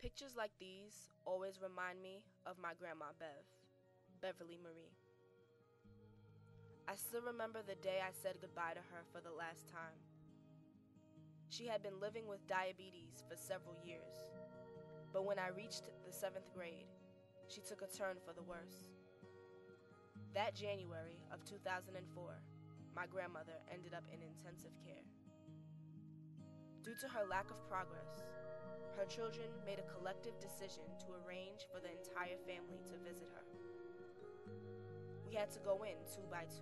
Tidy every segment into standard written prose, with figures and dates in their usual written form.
Pictures like these always remind me of my grandma Beverly Marie. I still remember the day I said goodbye to her for the last time. She had been living with diabetes for several years, but when I reached the 7th grade, she took a turn for the worse. That January of 2004, my grandmother ended up in intensive care. Due to her lack of progress, her children made a collective decision to arrange for the entire family to visit her. We had to go in 2 by 2.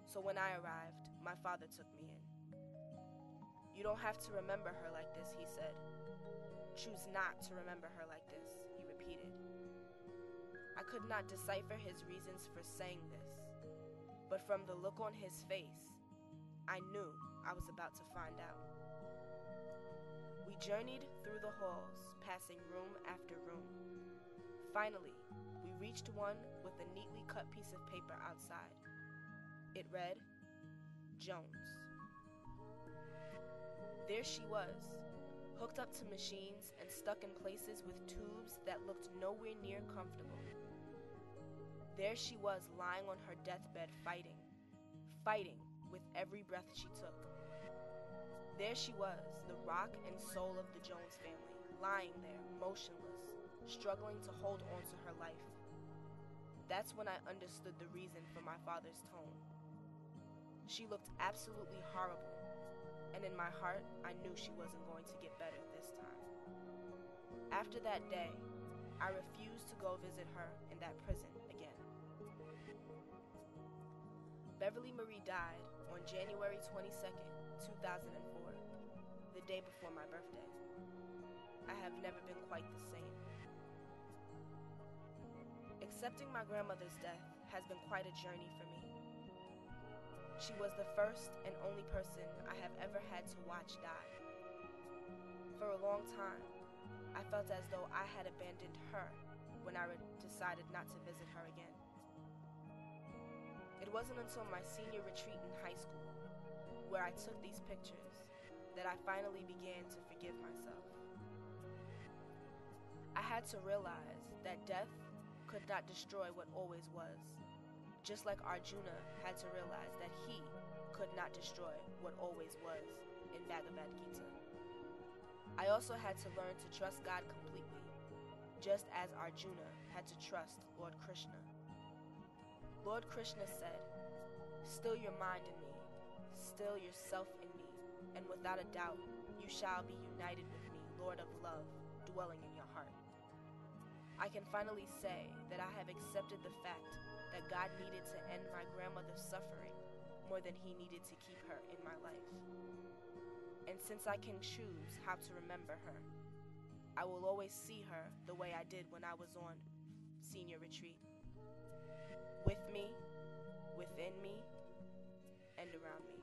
So when I arrived, my father took me in. "You don't have to remember her like this," he said. "Choose not to remember her like this," he repeated. I could not decipher his reasons for saying this, but from the look on his face, I knew I was about to find out. We journeyed through the halls, passing room after room. Finally, we reached one with a neatly cut piece of paper outside. It read, Jones. There she was, hooked up to machines and stuck in places with tubes that looked nowhere near comfortable. There she was lying on her deathbed fighting with every breath she took. There she was, the rock and soul of the Jones family, lying there, motionless, struggling to hold on to her life. That's when I understood the reason for my father's tone. She looked absolutely horrible, and in my heart, I knew she wasn't going to get better this time. After that day, I refused to go visit her in that prison again. Beverly Marie died on January 22nd, 2004, the day before my birthday. I have never been quite the same. Accepting my grandmother's death has been quite a journey for me. She was the first and only person I have ever had to watch die. For a long time, I felt as though I had abandoned her when I decided not to visit her again. It wasn't until my senior retreat in high school, where I took these pictures, that I finally began to forgive myself. I had to realize that death could not destroy what always was, just like Arjuna had to realize that he could not destroy what always was in Bhagavad Gita. I also had to learn to trust God completely, just as Arjuna had to trust Lord Krishna. Lord Krishna said, "Still your mind in me, still yourself in me, and without a doubt you shall be united with me, Lord of love, dwelling in your heart." I can finally say that I have accepted the fact that God needed to end my grandmother's suffering more than he needed to keep her in my life. And since I can choose how to remember her, I will always see her the way I did when I was on senior retreat. With me, within me, and around me.